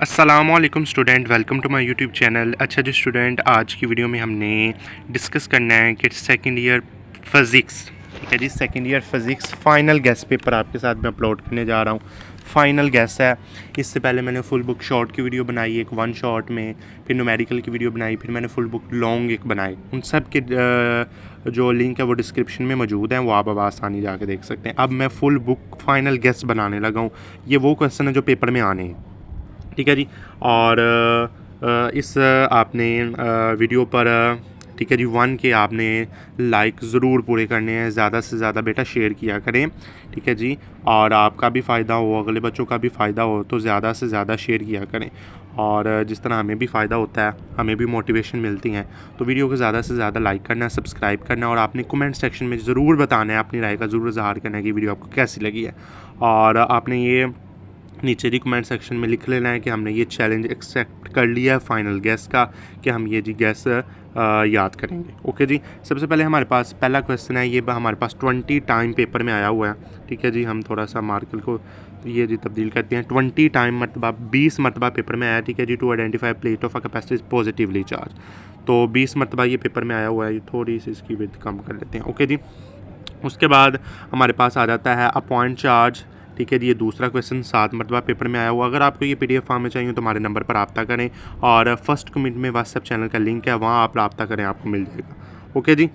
अस्सलामुअलैकुम student, welcome to my YouTube channel. अच्छा जी स्टूडेंट, आज की वीडियो में हमने डिस्कस करना है कि सेकंड ईयर फ़िज़िक्स, ठीक है जी, second year physics final guess paper आपके साथ मैं अपलोड करने जा रहा हूँ। फ़ाइनल गेस्ट है। इससे पहले मैंने फुल बुक शॉर्ट की वीडियो बनाई एक वन शॉट में, फिर न्यूमेरिकल की वीडियो बनाई, फिर मैंने फुल बुक लॉन्ग एक बनाई। उन सब के जो लिंक है वो डिस्क्रिप्शन में मौजूद हैं, वो आप अब आसानी जाके देख सकते हैं। अब मैं फुल बुक फ़ाइनल गेस्ट बनाने लगा हूँ। ये वो क्वेश्चन है जो पेपर में आने हैं, ठीक है जी। और इस आपने वीडियो पर ठीक है जी 1 के आपने लाइक ज़रूर पूरे करने हैं। ज़्यादा से ज़्यादा बेटा शेयर किया करें, ठीक है जी। और आपका भी फ़ायदा हो, अगले बच्चों का भी फ़ायदा हो, तो ज़्यादा से ज़्यादा शेयर किया करें। और जिस तरह हमें भी फ़ायदा होता है, हमें भी मोटिवेशन मिलती हैं, तो वीडियो को ज़्यादा से ज़्यादा लाइक करना है, सब्सक्राइब करना है, और आपने कमेंट सेक्शन में ज़रूर बताना है, अपनी राय का ज़रूर इज़हार करना है कि वीडियो आपको कैसी लगी है। और आपने ये नीचे जी कमेंट सेक्शन में लिख लेना है कि हमने ये चैलेंज एक्सेप्ट कर लिया है फाइनल गैस का, कि हम ये जी गैस याद करेंगे। ओके जी। सबसे पहले हमारे पास पहला क्वेश्चन है, ये हमारे पास 20 टाइम पेपर में आया हुआ है, ठीक है जी। हम थोड़ा सा मार्कर को ये जी तब्दील करते हैं। 20 टाइम मरतबा 20 मरतबा पेपर में आया, ठीक है जी। To identify plate of a capacitor is positively charge, तो 20 मरतबा ये पेपर में आया हुआ है। ये थोड़ी सी इसकी विड्थ कम कर लेते हैं। ओके जी। उसके बाद हमारे पास आ जाता है अ पॉइंट चार्ज, ठीक है जी। ये दूसरा क्वेश्चन 7 मरतबा पेपर में आया हुआ। अगर आपको ये PDF फॉर्म में चाहिए तो हमारे नंबर पर रब्ता करें, और फर्स्ट कमेंट में व्हाट्सएप चैनल का लिंक है, वहाँ आप रब्ता करें, आपको मिल जाएगा। ओके जी,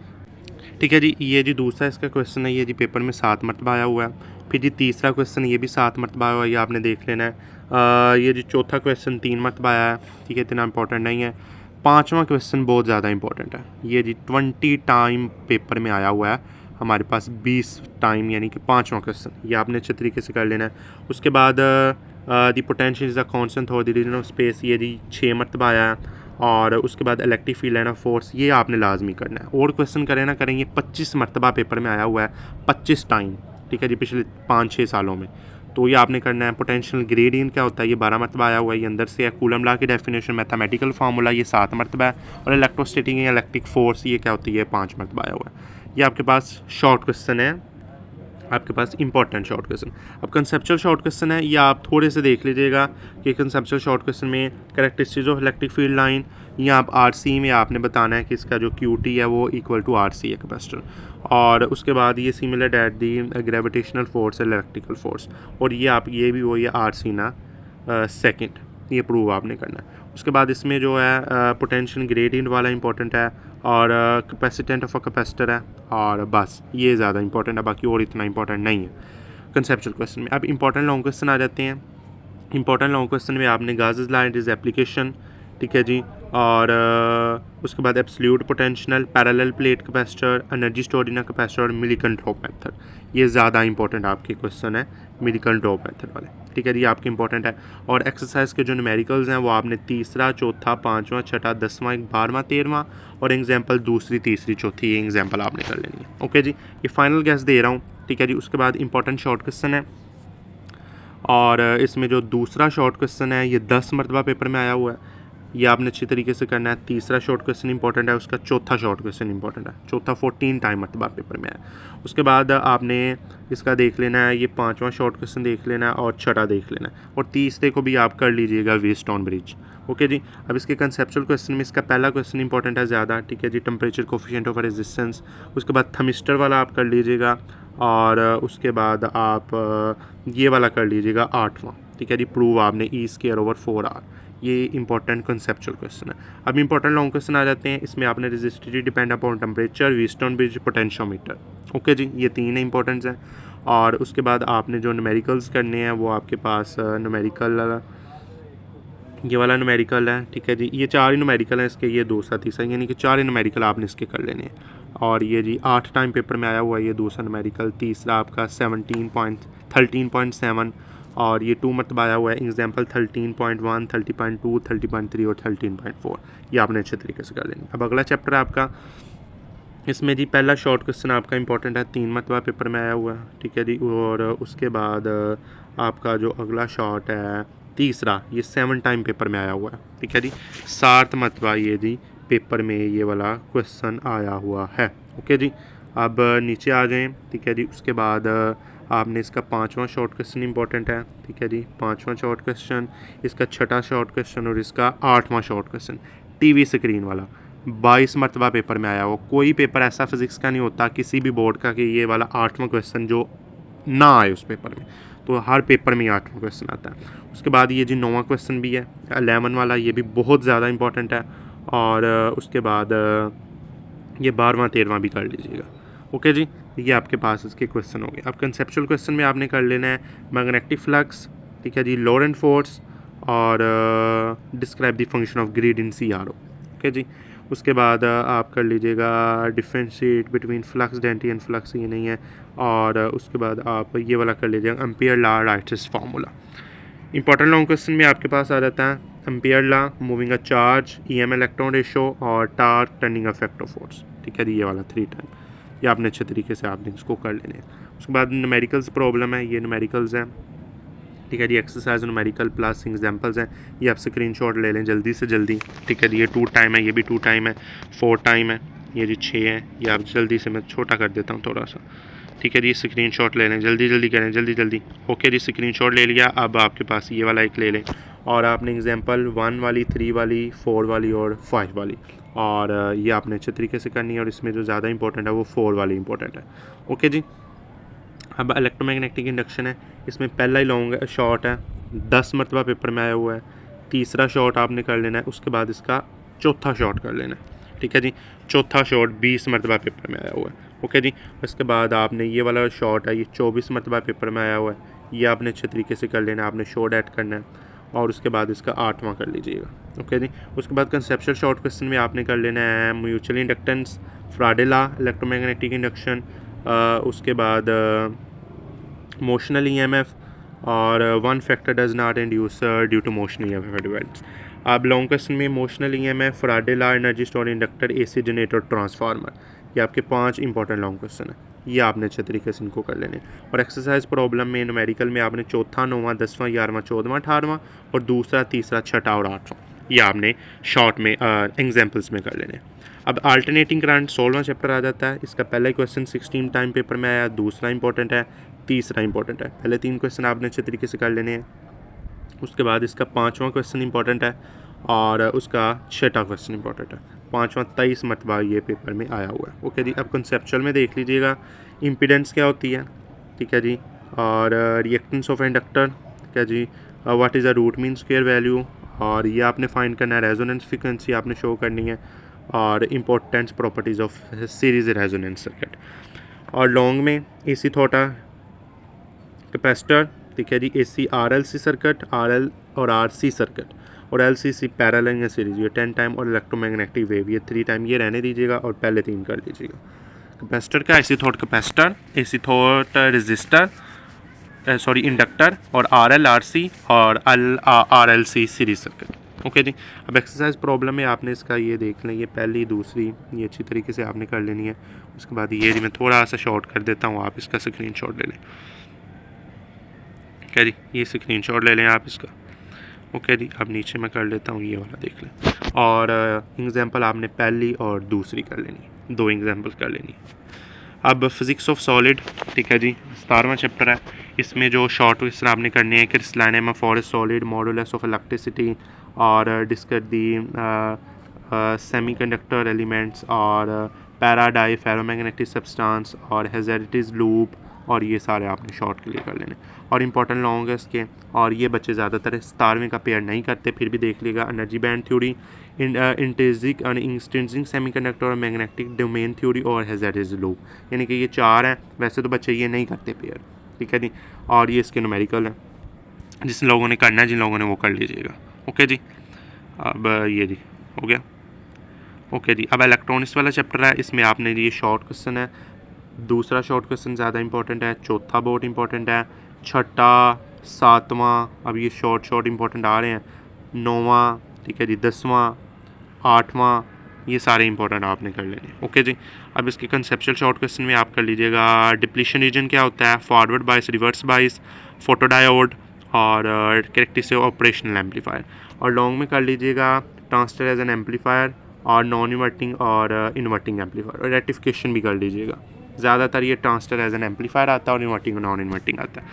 ठीक है जी। ये जी दूसरा इसका क्वेश्चन है, ये जी पेपर में 7 मरतबा आया हुआ है। फिर जी तीसरा क्वेश्चन, ये भी 7 मरतबा आया हुआ है, ये आपने देख लेना है। ये जी चौथा क्वेश्चन 3 मरतबा आया है, ठीक है, इतना इंपॉर्टेंट नहीं है। पाँचवा क्वेश्चन बहुत ज़्यादा इंपॉर्टेंट है, ये जी 20 टाइम पेपर में आया हुआ है हमारे पास, 20 टाइम यानी कि पाँचवा क्वेश्चन, ये आपने अच्छे तरीके से कर लेना है। उसके बाद the potential is a constant for the region of space, ये जी 6 मरतबा आया है। और उसके बाद electric field and of force, ये आपने लाजमी करना है। और क्वेश्चन करें ना करें, ये 25 मरतबा पेपर में आया हुआ है, 25 टाइम, ठीक है जी, पिछले 5-6 सालों में। तो ये आपने करना है। पोटेंशियल ग्रेडियंट क्या होता है, ये 12 मरतबा आया हुआ है, ये अंदर से है। कूलम लॉ की डेफिनेशन मैथमेटिकल फार्मूला, ये 7 मरतबा है। और इलेक्ट्रोस्टैटिक या इलेक्ट्रिक फोर्स, ये क्या होती है, 5 मरतबा आया हुआ है। ये आपके पास शॉर्ट क्वेश्चन है, आपके पास इंपॉर्टेंट शॉर्ट क्वेश्चन। अब कंसेप्चुअल शॉर्ट क्वेश्चन है, ये आप थोड़े से देख लीजिएगा कि कंसेप्चुअल शॉर्ट क्वेश्चन में characteristics of electric field line, या आप RC में आपने बताना है कि इसका जो QT है वो इक्वल टू RC है कैपेसिटर। और उसके बाद ये similar at the gravitational force electrical force, और ये आप ये भी वही RC ना सेकंड, ये प्रूव आपने करना है। उसके बाद इसमें जो है पोटेंशियल ग्रेडियंट वाला इंपॉर्टेंट है, और कैपेसिटेंट ऑफ अ कैपेसिटर है, और बस ये ज़्यादा इंपॉर्टेंट है, बाकी और इतना इंपॉर्टेंट नहीं है कंसेप्चुअल क्वेश्चन में। अब इंपॉर्टेंट लॉन्ग क्वेश्चन आ जाते हैं। इंपॉर्टेंट लॉन्ग क्वेश्चन में आपने गाजेस ला इज एप्लीकेशन, ठीक है जी। और उसके बाद absolute potential, parallel plate capacitor, energy stored in a capacitor, और मिलिकन ड्रॉप मेथड, ये ज़्यादा इंपॉर्टेंट आपके क्वेश्चन है, मिलिकन ड्रॉप मेथड वाले, ठीक है जी, आपके इंपॉर्टेंट है। और एक्सरसाइज के जो न्यूमेरिकल्स हैं वो आपने तीसरा, चौथा, पाँचवा, छठा, 10वां, 12वां, 13वां, और एग्जाम्पल दूसरी, तीसरी, चौथी, ये एग्जाम्पल आपने कर लेनी है। ओके जी, ये फाइनल गैस दे रहा हूँ, ठीक है जी। उसके बाद इंपॉर्टेंट शॉर्ट क्वेश्चन है, और इसमें जो दूसरा शॉर्ट क्वेश्चन है ये 10 मरतबा पेपर में आया हुआ है, ये आपने अच्छी तरीके से करना है। तीसरा शॉर्ट क्वेश्चन इंपॉर्टेंट है, उसका चौथा शॉर्ट क्वेश्चन इंपॉर्टेंट है, चौथा 14 टाइम मरतबा पेपर में है। उसके बाद आपने इसका देख लेना है, ये पाँचवा शॉर्ट क्वेश्चन देख लेना है, और छठा देख लेना है, और तीसरे को भी आप कर लीजिएगा, व्हीटस्टोन ब्रिज। ओके जी। अब इसके कंसेप्चुअल क्वेश्चन में इसका पहला क्वेश्चन इंपॉर्टेंट है ज़्यादा, ठीक है जी, टेम्परेचर कोफिशिएंट ऑफ रेजिस्टेंस। उसके बाद थर्मिस्टर वाला आप कर लीजिएगा, और उसके बाद आप ये वाला कर लीजिएगा 8वां, ठीक है जी, प्रूव आपने E²/4R। ये इंपॉर्टेंट कंसेप्चुअल क्वेश्चन है। अब इंपॉर्टेंट लॉन्ग क्वेश्चन आ जाते हैं। इसमें आपने resistivity depend upon temperature, Wheatstone bridge, potentiometer. Okay जी, ये 3 इंपॉर्टेंट्स हैं। और उसके बाद आपने जो न्यूमेरिकल्स करने हैं वो आपके पास न्यूमेरिकल, ये वाला न्यूमेरिकल है, ठीक है जी। ये 4 ही न्यूमेरिकल हैं इसके, ये दूसरा, तीसरा, यानी कि 4 ही न्यूमेरिकल आपने इसके कर लेने हैं। और ये जी 8 टाइम पेपर में आया हुआ है, ये दूसरा न्यूमेरिकल। तीसरा आपका 13.7, और ये 2 मरतबा आया हुआ है, एग्जाम्पल 13.1, 30.2, 30.3 और 13.4, ये आपने अच्छे तरीके से कर लेना। अब अगला चैप्टर है आपका, इसमें जी पहला शॉर्ट क्वेश्चन आपका इंपॉर्टेंट है, 3 मरतबा पेपर में आया हुआ है, ठीक है जी। और उसके बाद आपका जो अगला शॉर्ट है तीसरा, ये 7 टाइम पेपर में आया हुआ है, ठीक है जी। 7 मरतबा ये जी पेपर में ये वाला क्वेश्चन आया हुआ है। ओके जी। अब नीचे आ जाएं, ठीक है जी। उसके बाद आपने इसका 5वां शॉर्ट क्वेश्चन इंपॉर्टेंट है, ठीक है जी, 5वां शॉर्ट क्वेश्चन, इसका 6वां शॉर्ट क्वेश्चन और इसका 8वां शॉर्ट क्वेश्चन टीवी स्क्रीन वाला 22 मरतबा पेपर में आया हो। कोई पेपर ऐसा फिज़िक्स का नहीं होता किसी भी बोर्ड का कि ये वाला 8वां क्वेश्चन जो ना आए उस पेपर में, तो हर पेपर में 8वां क्वेश्चन आता है। उसके बाद ये जी 9वां क्वेश्चन भी है 11 वाला, ये भी बहुत ज़्यादा इंपॉर्टेंट है। और उसके बाद ये 12वां 13वां भी कर लीजिएगा। ओके जी, ये आपके पास इसके क्वेश्चन हो गए। अब कंसेप्चुअल क्वेश्चन में आपने कर लेना है मैग्नेटिक फ्लक्स, ठीक है जी, लॉरेंट फोर्स और describe the function of grid in CRO। Okay जी, उसके बाद आप कर लीजिएगा differentiate between flux density and flux, ये नहीं है। और उसके बाद आप ये वाला कर लीजिएगा ampere law writes formula. Important long question में आपके पास आ जाता है ampere law, moving a charge, EM electron ratio और torque turning effect of force, ठीक है जी, ये वाला 3 टाइम। ये आपने अच्छे तरीके से आपने इसको कर लेने हैं। उसके बाद न्यूमेरिकल्स प्रॉब्लम है, ये न्यूमेरिकल्स हैं, ठीक है जी, एक्सरसाइज न्यूमेरिकल प्लस एग्जांपल्स हैं। ये आप स्क्रीनशॉट ले लें जल्दी से जल्दी, ठीक है जी। ये 2 टाइम है, ये भी 2 टाइम है, 4 टाइम है, ये जी 6 है। ये आप जल्दी से, मैं छोटा कर देता हूँ थोड़ा सा, ठीक है जी, स्क्रीनशॉट ले लें, जल्दी जल्दी करें, जल्दी जल्दी। ओके जी, स्क्रीनशॉट ले लिया। अब आपके पास ये वाला एक ले लें और आपने एग्जांपल 1 वाली, 3 वाली, 4 वाली और 5 वाली, और ये आपने अच्छे तरीके से करनी है। और इसमें जो ज़्यादा इंपॉर्टेंट है वो 4 वाली इंपॉर्टेंट है। ओके जी, अब इलेक्ट्रोमैग्नेटिक इंडक्शन है, इसमें पहला ही लॉन्ग शॉर्ट है, 10 मरतबा पेपर में आया हुआ है। तीसरा शॉर्ट आपने कर लेना है, उसके बाद इसका चौथा शॉर्ट कर लेना है, ठीक है जी। चौथा शॉर्ट 20 मरतबा पेपर में आया हुआ है। ओके जी, उसके बाद आपने ये वाला शॉर्ट है, ये 24 मरतबा पेपर में आया हुआ है। ये आपने अच्छे तरीके से कर लेना है, आपने शॉर्ट ऐड करना है और उसके बाद इसका 8वां कर लीजिएगा। ओके जी, उसके बाद कंसेप्चुअल शॉर्ट क्वेश्चन में आपने कर लेना है mutual inductance, Faraday law, electromagnetic induction, उसके बाद मोशनल EMF और 1 factor does not induce due to motional EMF events. अब लॉन्ग क्वेश्चन में motional EMF, Faraday law, energy store inductor, AC generator, transformer, ये आपके 5 इंपॉर्टेंट लॉन्ग क्वेश्चन है। ये आपने अच्छे तरीके से इनको कर लेने। और एक्सरसाइज प्रॉब्लम में न्यूमेरिकल में आपने चौथा, 9वां, 10वां, 11वां, 14वां, 18वां और दूसरा, तीसरा, छठा और 8वां, ये आपने शॉर्ट में एग्जाम्पल्स में कर लेने। अब अल्टरनेटिंग करंट 16वां चैप्टर आ जाता है। इसका पहला ही क्वेश्चन 16 टाइम पेपर में आया, दूसरा इंपॉर्टेंट है, तीसरा इंपॉर्टेंट है। पहले 3 क्वेश्चन आपने अच्छे तरीके से कर लेने हैं। उसके बाद इसका 5वां क्वेश्चन इंपॉर्टेंट है और उसका 6वां क्वेश्चन इंपॉर्टेंट है। 5वां 23 मरतबा ये पेपर में आया हुआ है। ओके जी, अब कंसेप्चुअल में देख लीजिएगा इम्पीडेंस क्या होती है, ठीक है जी, और रिएक्टेंस ऑफ इंडक्टर, ठीक है जी, what is a root mean square value, और ये आपने फाइंड करना है। रेजोनेंस फ्रीक्वेंसी आपने शो करनी है और importance properties of series resonance circuit. और लॉन्ग में AC थोटा कैपेसिटर, ठीक है जी, AC RLC सर्किट, RL और RC सर्किट, और LCC पैरेलल या सीरीज, ये 10 टाइम, और इलेक्ट्रोमैग्नेटिक वेव ये 3 टाइम। ये रहने दीजिएगा और पहले 3 कर लीजिएगा। कैपेसिटर का AC through capacitor, AC through resistor, sorry inductor, और RL RC और RLC सीरीज सर्किट। ओके जी, अब एक्सरसाइज प्रॉब्लम में आपने इसका ये देख लें, ये पहली, दूसरी, ये अच्छी तरीके से आपने कर लेनी है। उसके बाद ये जी मैं थोड़ा सा शॉर्ट कर देता हूँ, आप इसका स्क्रीनशॉट ले लें। ओके जी, ये स्क्रीनशॉट ले लें आप इसका। ओके जी, अब नीचे मैं कर लेता हूँ, ये वाला देख लें। और एग्जांपल आपने पहली और दूसरी कर लेनी, 2 एग्जांपल कर लेनी। अब फिज़िक्स ऑफ सॉलिड, ठीक है जी, 17वां चैप्टर है। इसमें जो शॉर्ट क्वेश्चन आपने करने हैं, crystalline for a solid, modulus of electricity, और डिस्कस दी सेमीकंडक्टर एलिमेंट्स, और पैराडाई फेरोमैग्नेटिक सब्सटेंस, और हेजेरिटीज लूप, और ये सारे आपने शॉर्ट के लिए कर लेने। और इम्पॉर्टेंट लॉन्ग है इसके, और ये बच्चे ज़्यादातर 17वें का पेयर नहीं करते, फिर भी देख लेगा। एनर्जी बैंड थ्योरी, इंट्रिंसिक और एक्सट्रिंसिक सेमीकंडक्टर, और मैग्नेटिक डोमेन थ्योरी, और हेजेरिटीज लूप, यानी कि ये 4 हैं। वैसे तो बच्चे ये नहीं करते पेयर, ठीक है जी। और ये इसके न्यूमेरिकल हैं, जिन लोगों ने करना है, जिन लोगों ने वो कर लीजिएगा। ओके जी, अब ये जी हो गया। ओके जी, अब इलेक्ट्रॉनिक्स वाला चैप्टर है। इसमें आपने ये शॉर्ट क्वेश्चन है, दूसरा शॉर्ट क्वेश्चन ज़्यादा इंपॉर्टेंट है, चौथा बहुत इंपॉर्टेंट है, छठा, 7वां, अब ये शॉर्ट इंपॉर्टेंट आ रहे हैं, 9वां, ठीक है जी, 10वां, 8वां, ये सारे इंपॉर्टेंट आपने कर लेने। ओके जी, अब इसके कंसेप्चुअल शॉर्ट क्वेश्चन में आप कर लीजिएगा डिप्लीशन रीजन क्या होता है, फॉरवर्ड बाइस, रिवर्स बाइस, फोटोडायोड, और कैरेक्टरिस्टिक ऑपरेशनल एम्पलीफायर। और लॉन्ग में कर लीजिएगा ट्रांजिस्टर एज एन एम्पलीफायर, और नॉन इन्वर्टिंग और इन्वर्टिंग एम्पलीफायर, और रेक्टिफिकेशन भी कर लीजिएगा। ज़्यादातर ये ट्रांजिस्टर एज एन एम्पलीफायर आता है और इन्वर्टिंग और नॉन इन्वर्टिंग आता है।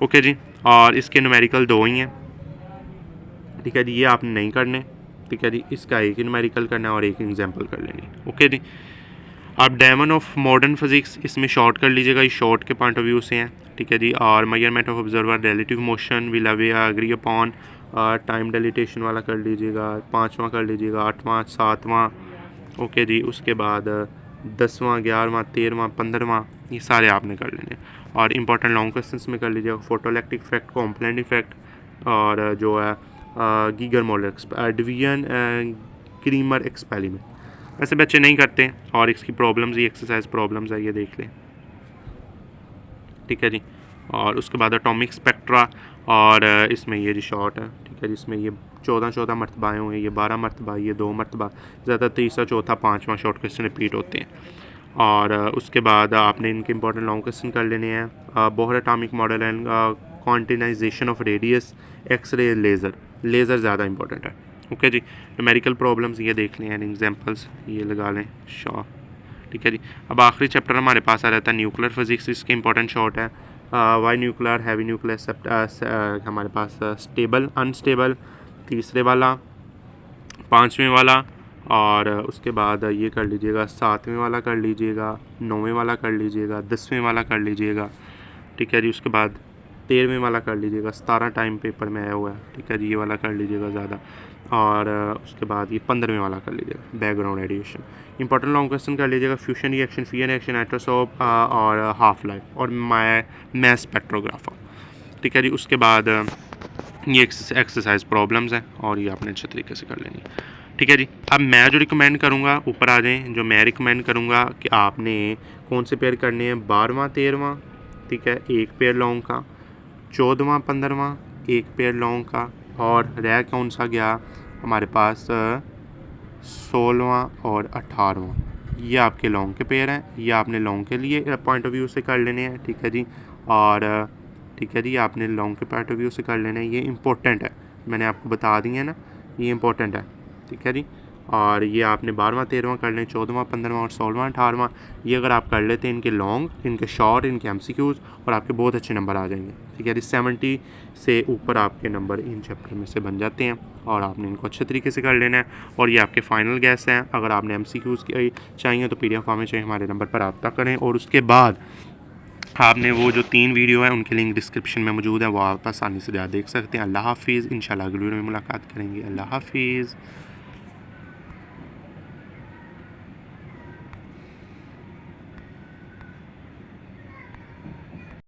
ओके जी, और इसके न्यूमेरिकल 2 ही हैं, ठीक है जी, ये आपने नहीं करने, ठीक है जी, इसका एक ही न्यूमेरिकल करना है और एक एग्जाम्पल कर लेनी। ओके जी, आप डायमंड ऑफ मॉडर्न फिजिक्स इसमें शॉर्ट कर लीजिएगा, ये शॉर्ट के पॉइंट ऑफ व्यू से हैं, ठीक है जी। और measurement of observer relative motion will अवे एग्री अपॉन, टाइम डिलिटेशन वाला कर लीजिएगा, 5वां कर लीजिएगा, 8वां, 7वां, ओके जी। उसके बाद 10वां, 11वां, 13वां, 15वां, ये सारे आपने कर लेने। और इंपॉर्टेंट लॉन्ग क्वेश्चंस में कर लीजिएगा फोटोइलेक्ट्रिक इफेक्ट, कॉम्प्लेंट इफेक्ट और जो है Geiger molar division creamer experiment. वैसे बच्चे नहीं करते और इसकी प्रॉब्लम्स, ये एक्सरसाइज प्रॉब्लम्स है, ये देख लें, ठीक है जी। और उसके बाद एटॉमिक स्पेक्ट्रा और इसमें ये जी शॉर्ट है, ठीक है जी, इसमें ये 14 मरतबा आए हुए हैं, ये 12 मरतबा, ये 2 मरतबा, ज़्यादा तीसरा, चौथा, 5वां शॉर्ट क्वेश्चन रिपीट होते हैं। और उसके बाद आपने इनके इंपॉर्टेंट लॉन्ग क्वेश्चन कर लेने हैं। Bohr atomic model and quantization of radius, X ray, laser ज़्यादा इंपॉर्टेंट है। ओके जी, न्यूमेरिकल प्रॉब्लम्स ये देख लें एंड एग्जांपल्स ये लगा लें शॉ, ठीक है जी। अब आखिरी चैप्टर हमारे पास आ जाता है न्यूक्लियर फिजिक्स, इसके इंपॉर्टेंट शॉर्ट है वाई न्यूक्लियर, हैवी न्यूक्लियर, हमारे पास स्टेबल, अनस्टेबल, तीसरे वाला, 5वें वाला, और उसके बाद ये कर लीजिएगा, 7वें वाला कर लीजिएगा, 9वें वाला कर लीजिएगा, 10वें वाला कर लीजिएगा, ठीक है जी। उसके बाद 13वें वाला कर लीजिएगा, 17 टाइम पेपर में आया हुआ है, ठीक है जी, ये वाला कर लीजिएगा ज़्यादा। और उसके बाद ये 15वें वाला कर लीजिएगा, background radiation. Important long question कर लीजिएगा, फ्यूशन रिएक्शन, फी रिएक्शन, एट्रोसोप और हाफ लाइफ और मैस स्पेक्ट्रोग्राफर, ठीक है जी। उसके बाद ये एक्सरसाइज प्रॉब्लम्स हैं और ये आपने अच्छे तरीके से कर लेनी है, ठीक है जी। अब मैं जो रिकमेंड करूँगा, ऊपर आ जाएँ, जो मैं रिकमेंड करूँगा कि आपने कौन से पेयर करने हैं, 12वां, 13वां, ठीक है, एक पेयर लॉन्ग का, 14वां, 15वां, एक पेयर लॉन्ग का, और रह कौन सा गया हमारे पास 16वां और 18वां, ये आपके लॉन्ग के पेयर हैं, ये आपने लॉन्ग के लिए पॉइंट ऑफ व्यू से कर लेने हैं, ठीक है जी। और ठीक है जी, आपने लॉन्ग के पॉइंट ऑफ व्यू से कर लेना है, ये इंपॉर्टेंट है, मैंने आपको बता दी है ना, ये इंपॉर्टेंट है, ठीक है जी। और ये आपने 12वां, 13वां कर लें, 14वां, 15वां और 16वां, 18वां, ये अगर आप कर लेते हैं, इनके लॉन्ग, इनके शॉर्ट, इनके एमसीक्यूज़, और आपके बहुत अच्छे नंबर आ जाएंगे, ठीक है जी। 70 से ऊपर आपके नंबर इन चैप्टर में से बन जाते हैं और आपने इनको अच्छे तरीके से कर लेना है। और ये आपके फाइनल गैस हैं। अगर आपने एमसीक्यूज़ की चाहिए तो PDF फॉर्म में चाहिए, हमारे नंबर पर रब्ता करें। और उसके बाद आपने वो जो 3 वीडियो हैं उनके लिंक डिस्क्रिप्शन में मौजूद है, वो आप आसानी से जा देख सकते हैं। अल्लाह हाफिज़, इंशाल्लाह अगली वीडियो में मुलाकात करेंगे। अल्लाह हाफिज़।